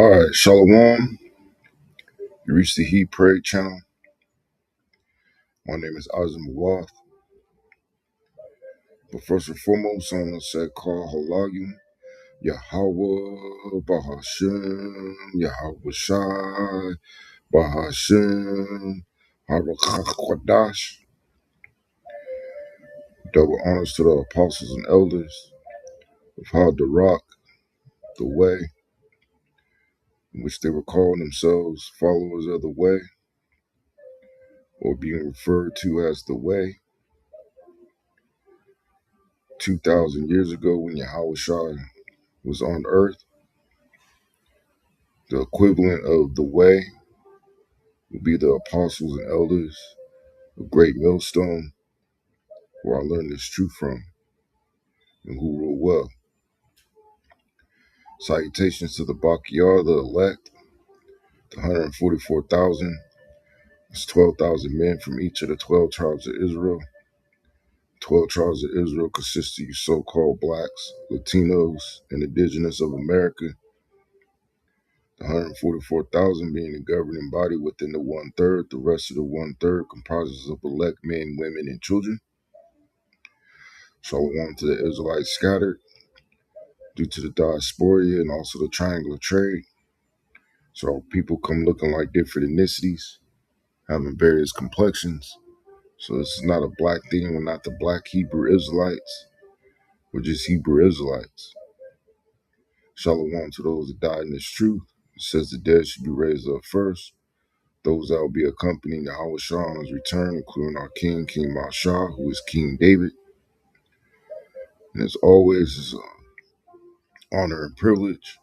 All right, Shalom. You reached the He Prayed channel. My name is Azim Wath. But first and foremost, I want to say, call Halagim, Yahweh, Bahashem, Yahweh Shai, Bahashem, Harakakkwadash. Double honors to the apostles and elders of Hadarak, the way, in which they were calling themselves followers of the way, or being referred to as the way. 2,000 years ago, when Yahweh Shai was on earth, the equivalent of the way would be the apostles and elders of Great Millstone, where I learned this truth from, and who rule well. Salutations to the Bakiyar, the elect, the 144,000. It's 12,000 men from each of the 12 tribes of Israel. 12 tribes of Israel consist of you so-called blacks, Latinos, and indigenous of America. The 144,000 being the governing body within the one-third. The rest of the one-third comprises of elect men, women, and children. Shalom to the Israelites scattered due to the diaspora and also the triangular trade. So people come looking like different ethnicities, having various complexions. So this is not a black thing. We're not the black Hebrew Israelites. We're just Hebrew Israelites. Shalom to those that died in this truth. It says the dead should be raised up first. Those that will be accompanying Yahweh Shah on his return, including our King, King Mashah, who is King David. And as always, it's an honor and privilege,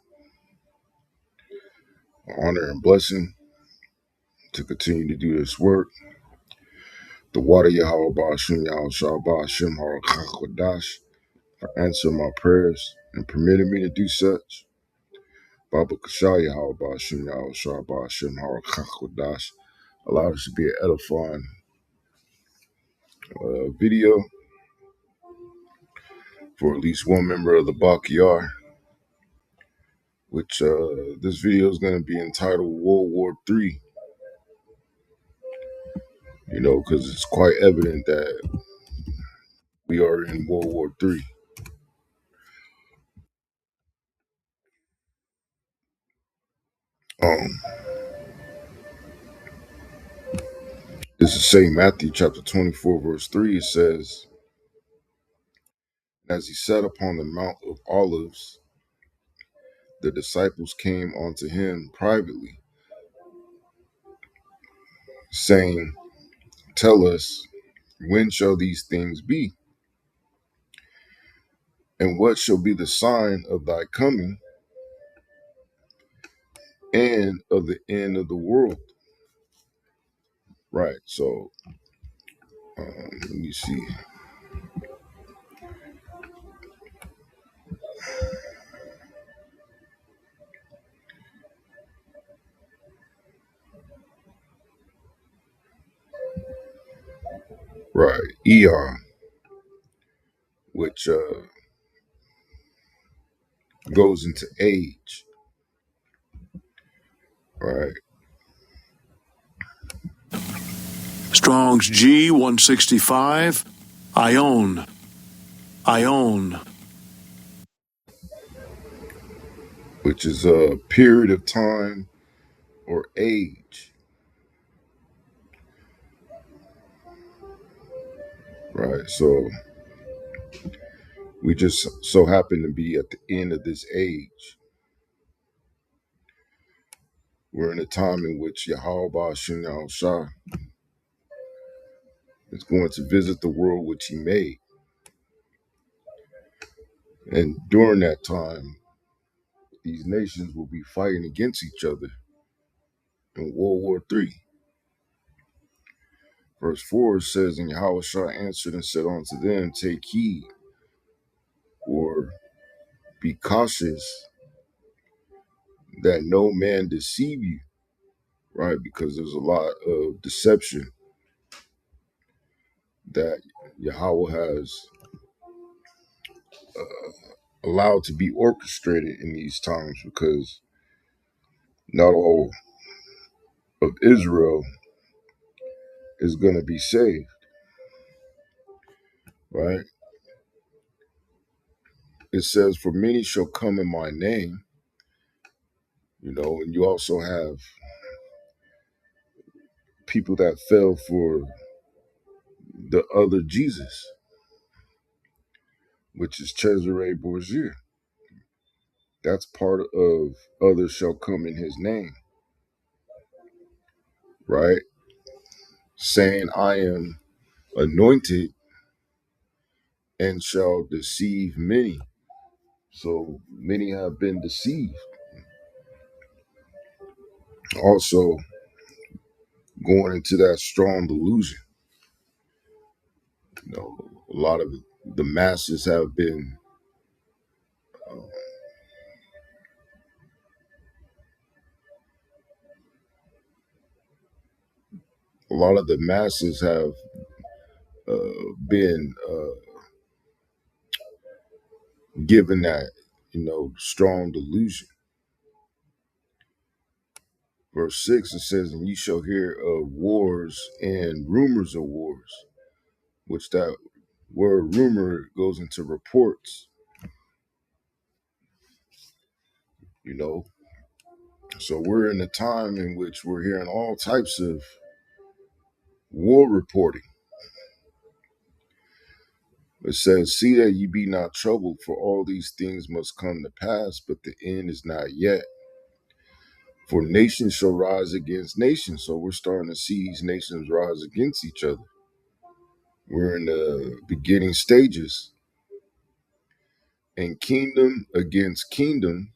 an honor and blessing to continue to do this work. The water Yahweh Ba'ashim Yahweh Shah Ba'ashim Harakakkwadash for answering my prayers and permitting me to do such. Baba Kashah Yahweh Ba'ashim Yahweh Shah Ba'ashim Harakakkwadash allowed us to be an edifying video for at least one member of the Bakiyar, which this video is going to be entitled World War III, because it's quite evident that we are in World War III. This is St. Matthew chapter 24, verse 3. It says, as he sat upon the Mount of Olives, the disciples came unto him privately, saying, tell us, when shall these things be? And what shall be the sign of thy coming and of the end of the world? Right, so let me see. Right, eon, which goes into age. Right. Strong's G 165, Ion. Which is a period of time or age. Right, so we just so happen to be at the end of this age. We're in a time in which Yahweh Ba'ashim Yahweh Shah is going to visit the world which he made. And during that time, these nations will be fighting against each other in World War III. Verse 4 says, and Yahweh Shah answered and said unto them, take heed, or be cautious that no man deceive you. Right, because there's a lot of deception that Yahweh has allowed to be orchestrated in these times, because not all of Israel is going to be saved, right? It says, "For many shall come in my name," and you also have people that fell for the other Jesus, which is Cesare Borgia. That's part of "others shall come in his name," right? Saying, "I am anointed and shall deceive many." So many have been deceived. Also, going into that strong delusion. A lot of the masses have been, uh, a lot of the masses have been given that, strong delusion. Verse 6, it says, "And ye shall hear of wars and rumors of wars," which that word rumor goes into reports, you know. So we're in a time in which we're hearing all types of war reporting. It says, "See that ye be not troubled, for all these things must come to pass, but the end is not yet. For nation shall rise against nation." So we're starting to see these nations rise against each other. We're in the beginning stages. "And kingdom against kingdom,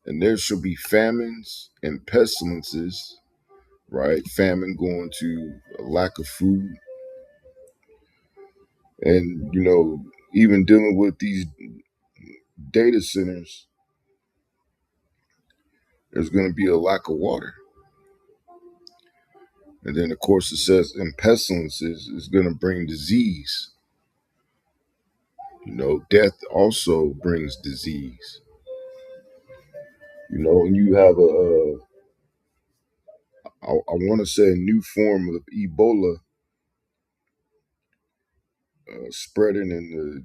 and there shall be famines and pestilences," right? Famine going to a lack of food. And, even dealing with these data centers, there's going to be a lack of water. And then, of course, it says, "and pestilences" is going to bring disease. Death also brings disease. And you have I want to say, a new form of Ebola spreading in the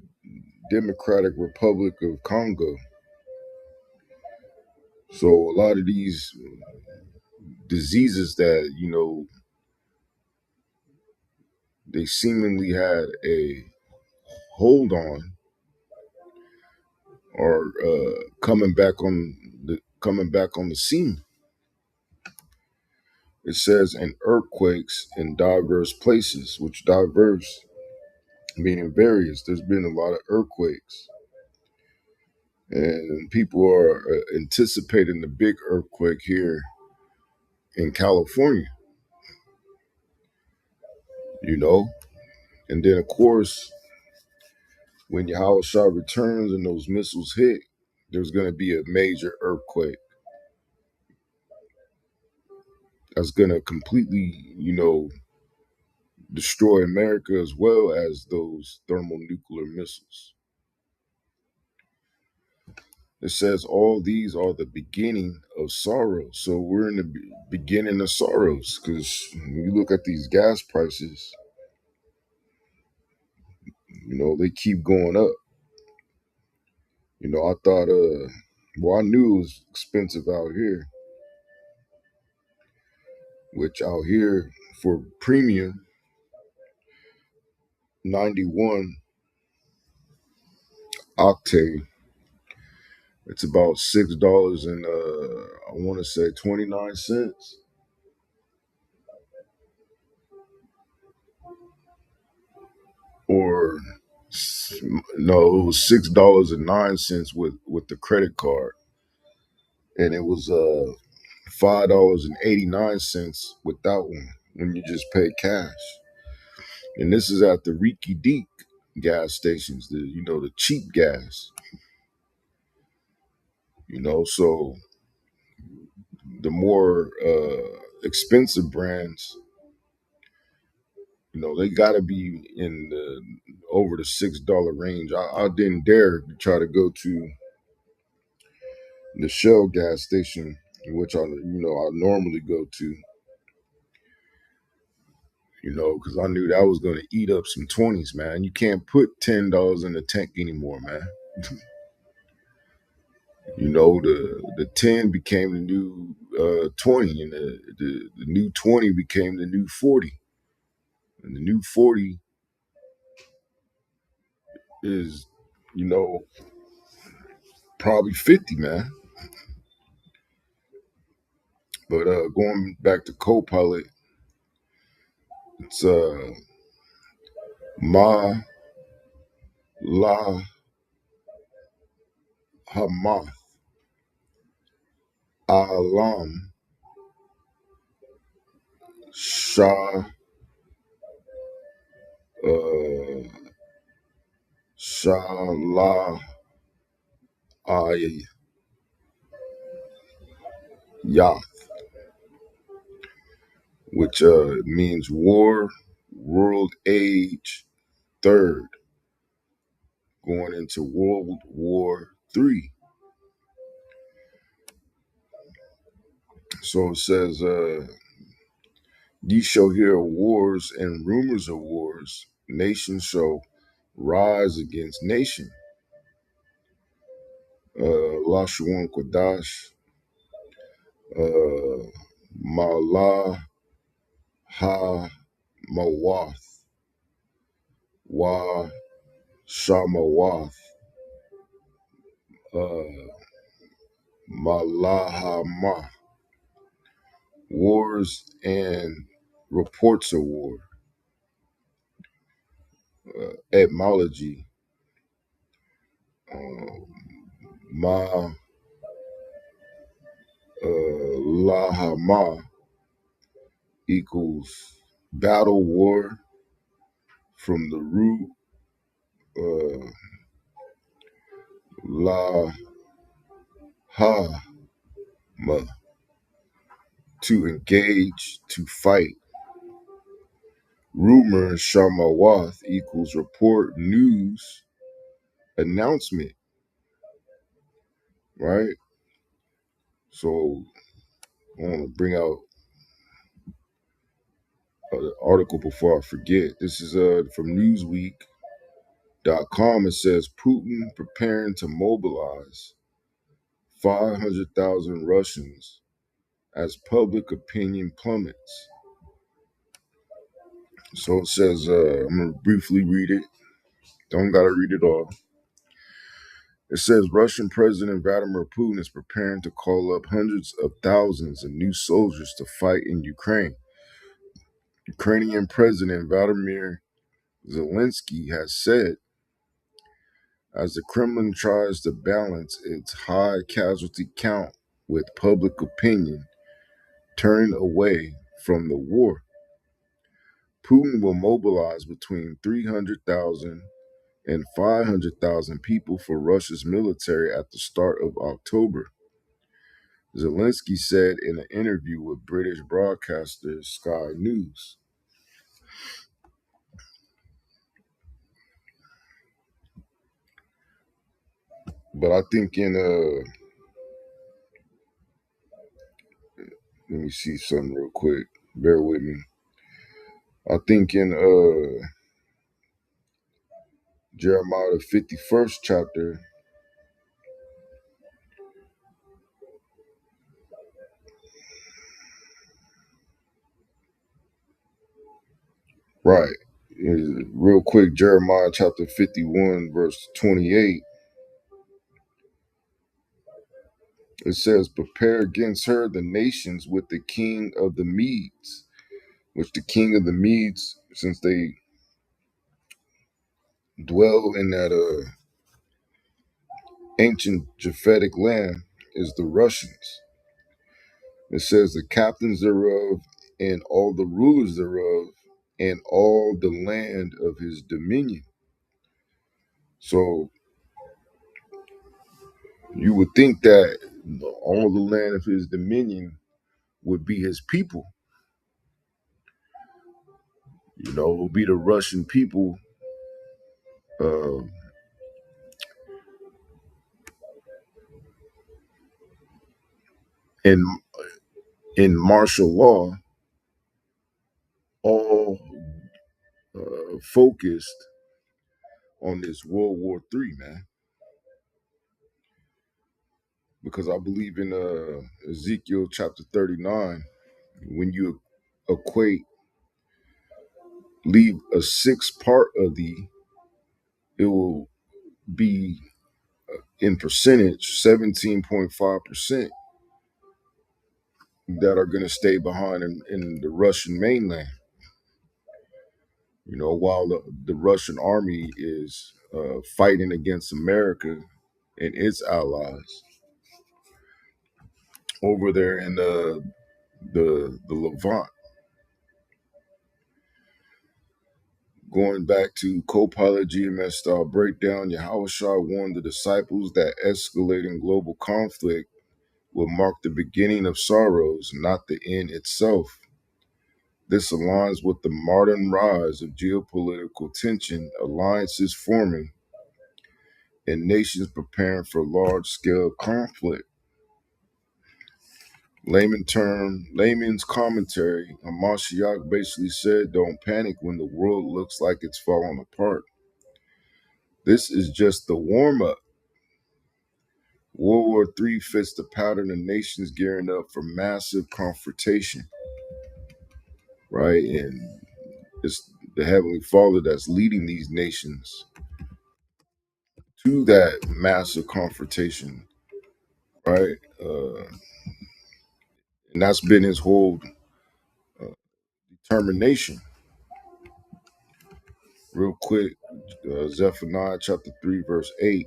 Democratic Republic of Congo. So a lot of these diseases that, they seemingly had a hold on are coming back on the scene. It says, "and earthquakes in diverse places," which diverse meaning various. There's been a lot of earthquakes, and people are anticipating the big earthquake here in California, you know. And then, of course, when Yahushua returns and those missiles hit, there's going to be a major earthquake that's going to completely, destroy America, as well as those thermonuclear missiles. It says all these are the beginning of sorrow. So we're in the beginning of sorrows, because when you look at these gas prices, they keep going up. I thought, I knew it was expensive out here, which out here for premium 91 octane, it's about $6 and I want to say 29 cents. Or no, it was $6.09 with the credit card, and it was $5.89 without one when you just pay cash. And this is at the Reeky Deek gas stations, the cheap gas. So the more expensive brands, they got to be in the over the $6 range. I didn't dare try to go to the Shell gas station, which I normally go to, because I knew that was going to eat up some 20s, man. You can't put $10 in the tank anymore, man. The 10 became the new 20, and the new 20 became the new 40. And the new 40 is, you know, probably 50, man. But going back to Copilot, it's Ma La Hamath Alam Shah uh, Shalah Yath, which means war, world age, third, going into World War III. So it says, ye shall hear of wars and rumors of wars. Nation shall rise against nation. Lashuan Kodash, Malah Ha Mawath, Wa Shamawath, Malahama, wars and reports of war, etymology, Ma Lahama equals battle war from the root La Ha Ma, to engage, to fight. Rumor Shamawath equals report, news, announcement, right? So I want to bring out an article before I forget. This is from Newsweek.com. It says Putin preparing to mobilize 500,000 Russians as public opinion plummets. So it says, I'm going to briefly read it. Don't got to read it all. It says Russian President Vladimir Putin is preparing to call up hundreds of thousands of new soldiers to fight in Ukraine. Ukrainian President Vladimir Zelensky has said, as the Kremlin tries to balance its high casualty count with public opinion turning away from the war, Putin will mobilize between 300,000 and 500,000 people for Russia's military at the start of October, Zelensky said in an interview with British broadcaster Sky News. But I think let me see something real quick. Bear with me. I think in Jeremiah the 51st chapter, right, real quick, Jeremiah chapter 51, verse 28, it says, prepare against her the nations with the king of the Medes, which the king of the Medes, since they dwell in that ancient Japhetic land, is the Russians. It says the captains thereof and all the rulers thereof and all the land of his dominion. So you would think that all the land of his dominion would be his people. It would be the Russian people uh, in in martial law, all focused on this World War III, man, because I believe in Ezekiel chapter 39, when you equate, leave a sixth part of thee, it will be in percentage 17.5% that are going to stay behind in the Russian mainland. While the Russian army is fighting against America and its allies over there in the Levant. Going back to Copilot GMS style breakdown, Yahushua warned the disciples that escalating global conflict will mark the beginning of sorrows, not the end itself. This aligns with the modern rise of geopolitical tension, alliances forming, and nations preparing for large-scale conflict. Layman's commentary, Hamashiach basically said, don't panic when the world looks like it's falling apart. This is just the warm-up. World War III fits the pattern of nations gearing up for massive confrontation, right? And it's the Heavenly Father that's leading these nations to that massive confrontation, right? And that's been his whole determination. Real quick, Zephaniah chapter 3, verse 8,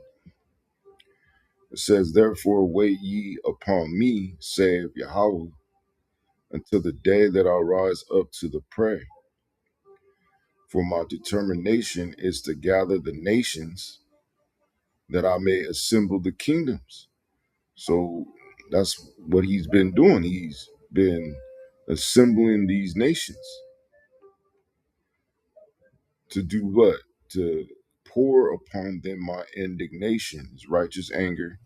it says, therefore wait ye upon me, saith Yahweh, until the day that I rise up to the prey. For my determination is to gather the nations, that I may assemble the kingdoms. So that's what he's been doing. He's been assembling these nations to do what? To pour upon them my indignation, his righteous anger,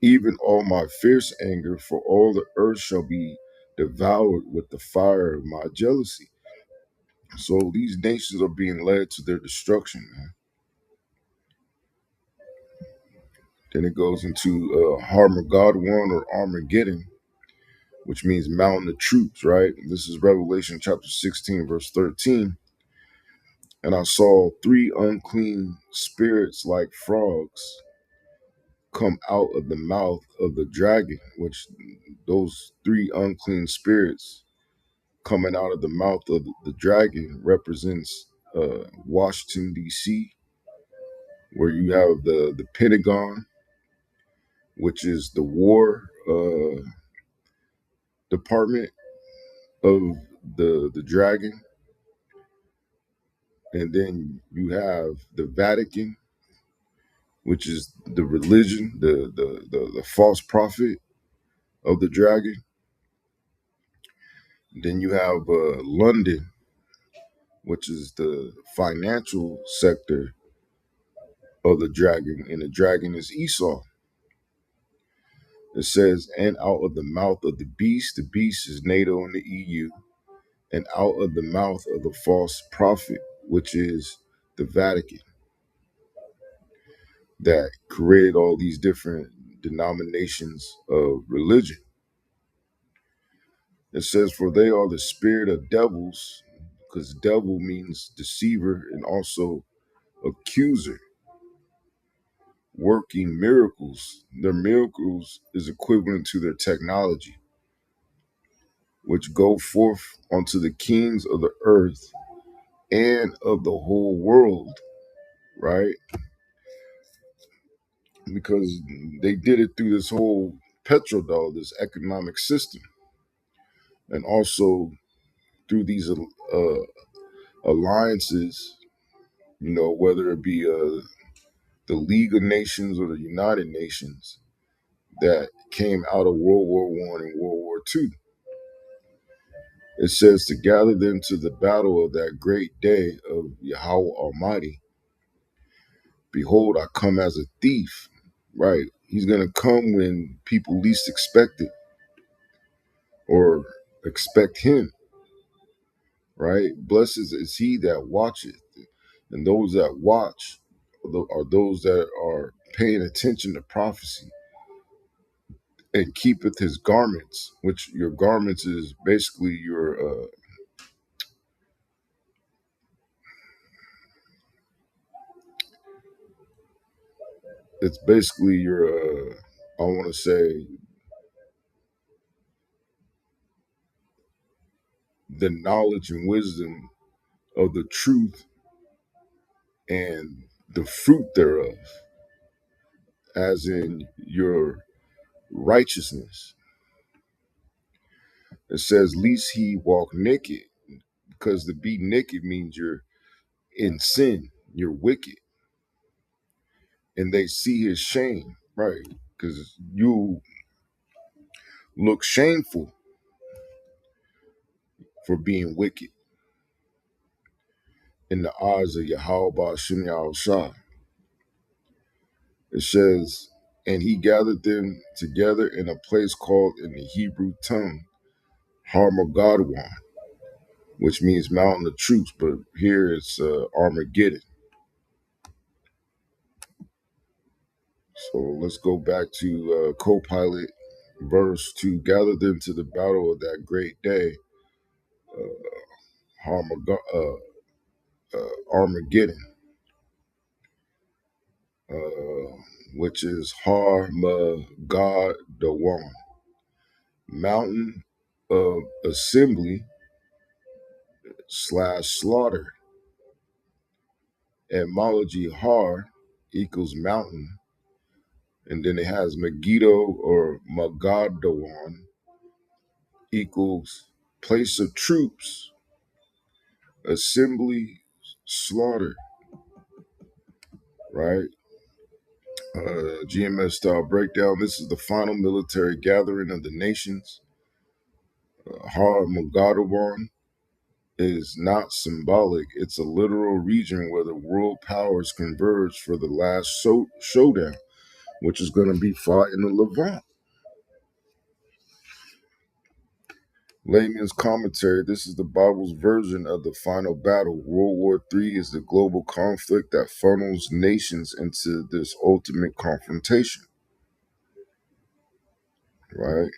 even all my fierce anger, for all the earth shall be devoured with the fire of my jealousy. So these nations are being led to their destruction, man. Then it goes into Harmageddon or Armageddon, which means mountain of troops, right? This is Revelation chapter 16, verse 13. And I saw three unclean spirits like frogs come out of the mouth of the dragon, which those three unclean spirits coming out of the mouth of the dragon represents Washington, D.C., where you have the Pentagon, which is the war department of the dragon. And then you have the Vatican, which is the religion, the false prophet of the dragon. Then you have London, which is the financial sector of the dragon, and the dragon is Esau. It says, and out of the mouth of the beast is NATO and the EU, and out of the mouth of the false prophet, which is the Vatican, that created all these different denominations of religion. It says, for they are the spirit of devils, because devil means deceiver and also accuser, working miracles. Their miracles is equivalent to their technology, which go forth unto the kings of the earth and of the whole world, right? Because they did it through this whole petrodollar, this economic system, and also through these alliances, whether it be the League of Nations or the United Nations that came out of World War I and World War II. It says to gather them to the battle of that great day of Yahweh Almighty. Behold, I come as a thief, right? He's going to come when people least expect it. or expect him, right? Blessed is he that watcheth. And those that watch are those that are paying attention to prophecy and keepeth his garments, which your garments is basically it's basically your I want to say the knowledge and wisdom of the truth and the fruit thereof, as in your righteousness. It says, "Least he walk naked," because to be naked means you're in sin, you're wicked, and they see his shame, right? Because you look shameful for being wicked in the eyes of Yahweh Ba'ashim Yahushua. It says, "And he gathered them together in a place called in the Hebrew tongue Har Magadwan," which means mountain of truth, but here it's Armageddon. So let's go back to co-pilot verse 2. Gather them to the battle of that great day, Armageddon, which is Har Magadwan, mountain of assembly / slaughter. Etymology Har equals mountain, and then it has Megiddo or Magadawan equals place of troops, assembly, slaughter, right? GMS style breakdown. This is the final military gathering of the nations. Har Magadawan is not symbolic. It's a literal region where the world powers converge for the last showdown, which is going to be fought in the Levant. Layman's commentary. This is the Bible's version of the final battle. World War III is the global conflict that funnels nations into this ultimate confrontation, right?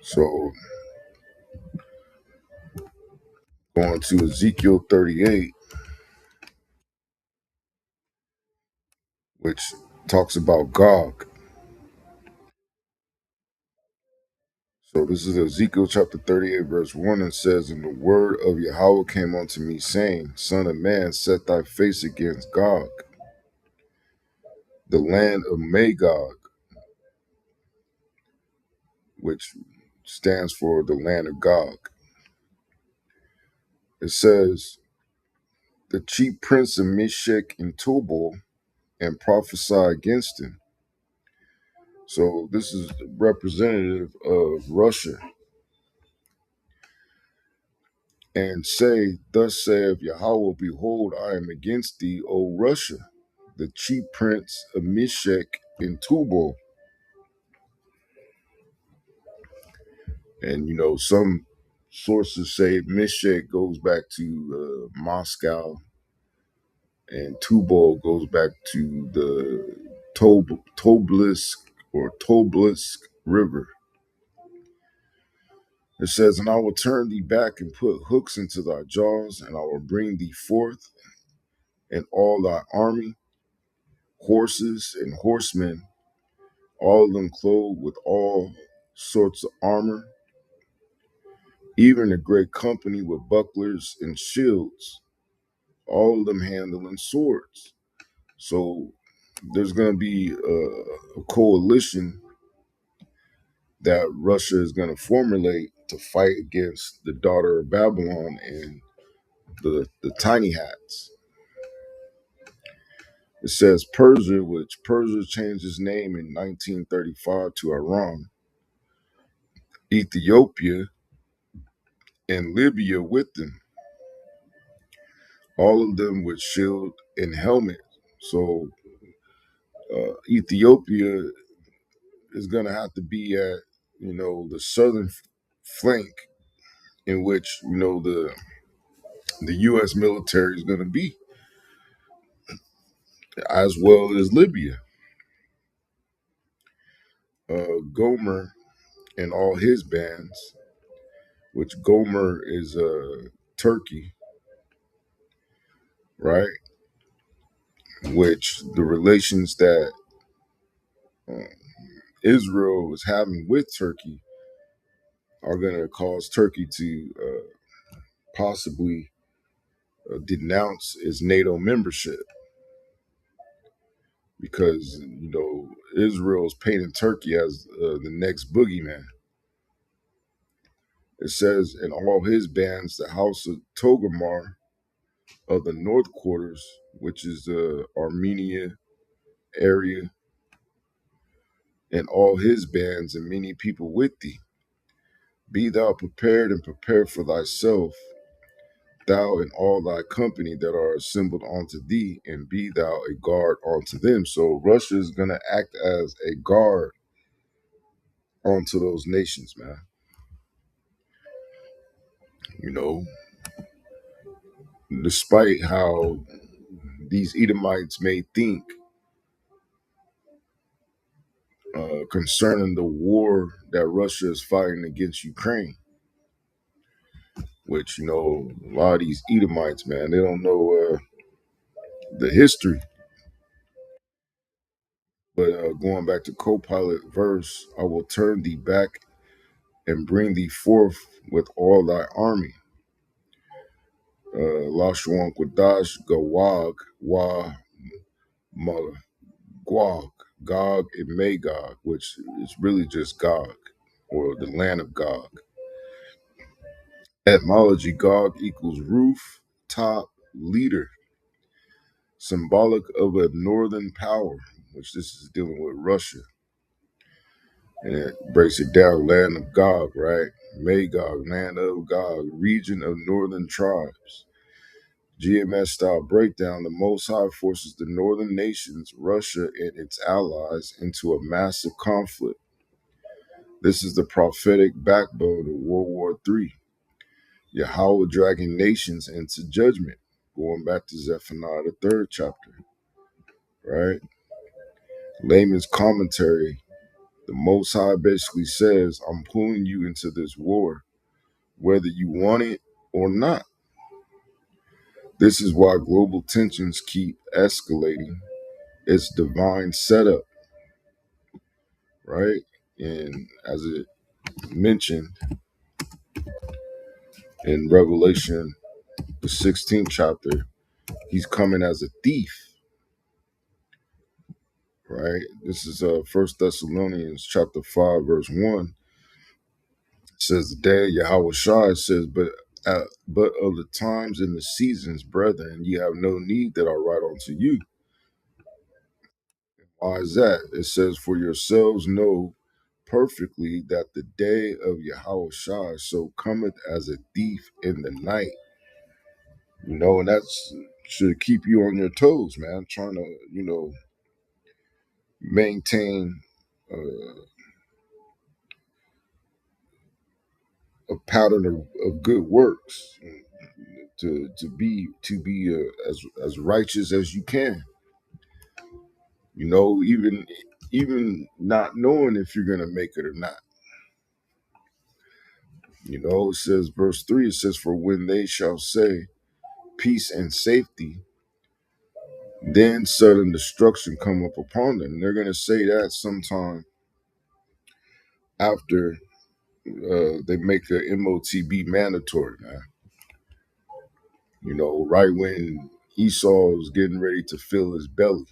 So going to Ezekiel 38, which talks about Gog. So this is Ezekiel chapter 38, verse 1, and says, "And the word of Yahweh came unto me, saying, Son of man, set thy face against Gog, the land of Magog," which stands for the land of Gog. It says, "The chief prince of Meshech and Tubal, and prophesy against him." So this is representative of Russia. "And say, Thus saith Yahweh, Behold, I am against thee, O Russia, the chief prince of Meshech and Tubal." And some sources say Meshech goes back to Moscow, and Tubal goes back to the Toblisk or Toblisk River. It says, "And I will turn thee back and put hooks into thy jaws, and I will bring thee forth, and all thy army, horses and horsemen, all of them clothed with all sorts of armor, even a great company with bucklers and shields, all of them handling swords." So there's going to be a coalition that Russia is going to formulate to fight against the daughter of Babylon and the tiny hats. It says Persia, which Persia changed its name in 1935 to Iran, Ethiopia, and Libya with them, all of them with shield and helmet. So Ethiopia is going to have to be at, the southern flank, in which, the U.S. military is going to be, as well as Libya. Gomer and all his bands, which Gomer is Turkey, right? Which the relations that uh, Israel is having with Turkey are going to cause Turkey to possibly denounce its NATO membership, because Israel is painting Turkey as the next boogeyman. It says in all his bands, the house of Togarmah of the north quarters, which is the Armenia area, and all his bands and many people with thee. Be thou prepared and prepare for thyself, thou and all thy company that are assembled unto thee, and be thou a guard unto them. So Russia is going to act as a guard onto those nations, man. You know, despite how these Edomites may think concerning the war that Russia is fighting against Ukraine, which, a lot of these Edomites, man, they don't know the history. But going back to co-pilot verse, I will turn thee back and bring thee forth with all thy army. Lashuan Quadash Gawag Wa Magog, Gog and Magog, which is really just Gog, or the land of Gog. Etymology: Gog equals roof, top, leader, symbolic of a northern power, which this is dealing with Russia. And it breaks it down: land of Gog, right? Magog, land of Gog, region of northern tribes. GMS style breakdown: the Most High forces the northern nations, Russia and its allies, into a massive conflict. This is the prophetic backbone of World War III. Yahweh dragging nations into judgment, going back to Zephaniah, the 3rd chapter, right? Layman's commentary: the Most High basically says, I'm pulling you into this war, whether you want it or not. This is why global tensions keep escalating. It's divine setup, right? And as it mentioned in Revelation, the 16th chapter, he's coming as a thief, right? This is 1 Thessalonians chapter 5, verse 1. It says, the day of Yahweh Shai says, but of the times and the seasons, brethren, ye have no need that I write unto you. Why is that? It says, for yourselves know perfectly that the day of Yahweh Shai so cometh as a thief in the night. And that's should keep you on your toes, man, trying to, maintain a pattern of good works, to be as righteous as you can. Even not knowing if you're gonna make it or not. It says, verse 3, it says, for when they shall say peace and safety, then sudden destruction come up upon them. And they're gonna say that sometime after they make the MOTB mandatory, man. Right when Esau is getting ready to fill his belly,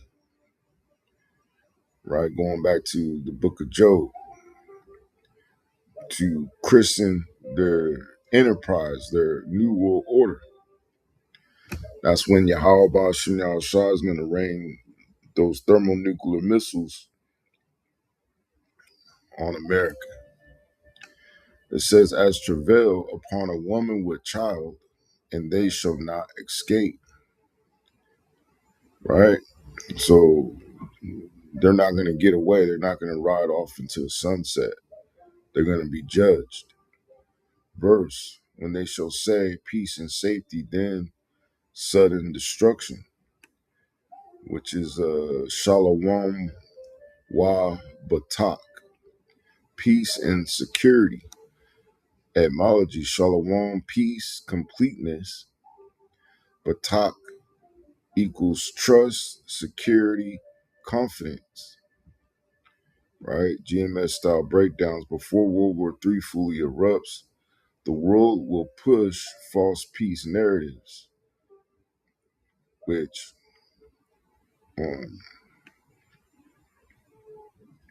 right? Going back to the book of Job, to christen their enterprise, their new world order. That's when Yahweh Ba'ashem Yahushua is going to rain those thermonuclear missiles on America. It says, as travail upon a woman with child, and they shall not escape. Right? So they're not going to get away. They're not going to ride off into the sunset. They're going to be judged. Verse, when they shall say peace and safety, then sudden destruction, which is Shalom wa Batak, peace and security. Etymology, Shalom, peace, completeness. Batak equals trust, security, confidence. Right? GMS style breakdowns. Before World War III fully erupts, the world will push false peace narratives, which um,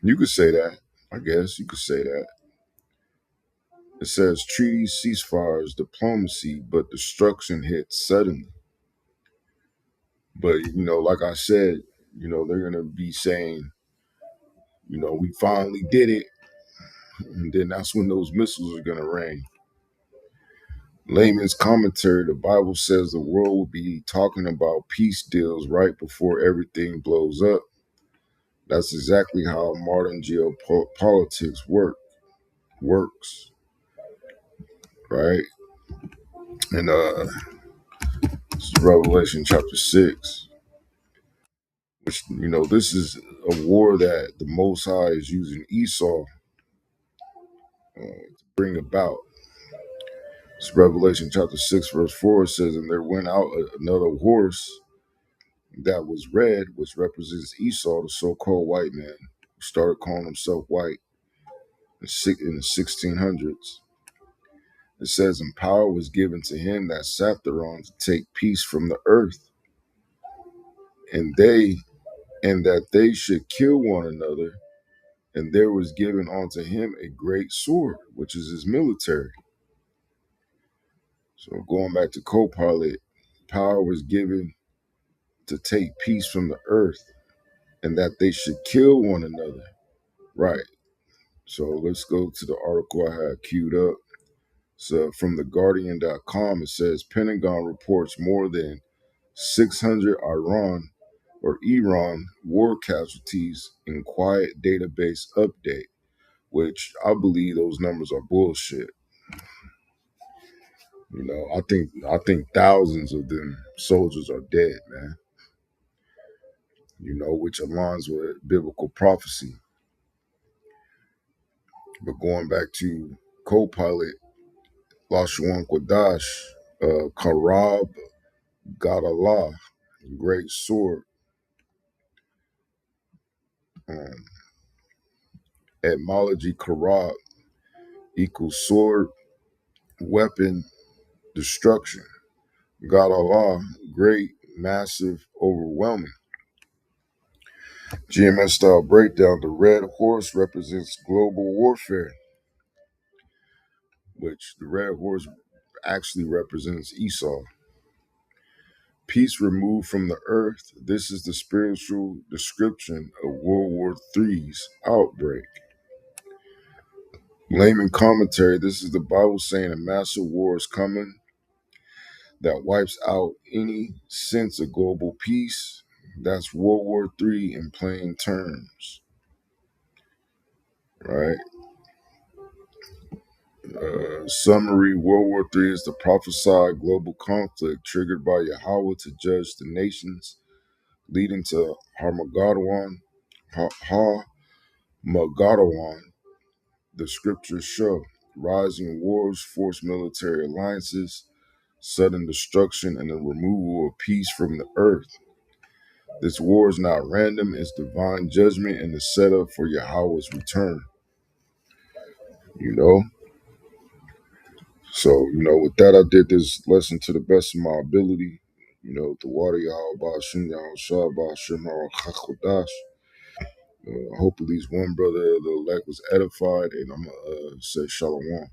you could say that. I guess you could say that. It says treaties, ceasefires, diplomacy, but destruction hits suddenly. But, like I said, they're going to be saying, we finally did it. And then that's when those missiles are going to rain. Layman's commentary, the Bible says the world will be talking about peace deals right before everything blows up. That's exactly how modern geopolitics works, right? And this is Revelation chapter 6, which, this is a war that the Most High is using Esau to bring about. It's Revelation chapter 6, verse 4. It says, and there went out another horse that was red, which represents Esau, the so-called white man, who started calling himself white in the 1600s. It says, and power was given to him that sat thereon to take peace from the earth, and that they should kill one another, and there was given unto him a great sword, which is his military. So going back to co-pilot, power was given to take peace from the earth, and that they should kill one another. Right. So let's go to the article I had queued up. So from theguardian.com, it says Pentagon reports more than 600 Iran war casualties in quiet database update, which I believe those numbers are bullshit. I think thousands of them soldiers are dead, man. Which aligns with biblical prophecy. But going back to co-pilot Lashuan Quadash, Karab Gadallah, great sword. Etymology, Karab equals sword, weapon, destruction. Gadallah, great, massive, overwhelming. GMS style breakdown, the red horse represents global warfare, which the red horse actually represents Esau. Peace removed from the earth. This is the spiritual description of World War III's outbreak. Layman commentary, this is the Bible saying a massive war is coming that wipes out any sense of global peace. That's World War III in plain terms, right? Summary, World War III is the prophesied global conflict triggered by Yahweh to judge the nations, leading to Harmageddon. The scriptures show rising wars, forced military alliances, sudden destruction, and the removal of peace from the earth. This war is not random, it's divine judgment and the setup for Yahweh's return. So, with that, I did this lesson to the best of my ability. The water Yahweh Shem Yahweh Shabbat Shem Chakodash. Hopefully, at least one brother of the elect was edified, and I'm going to say Shalom.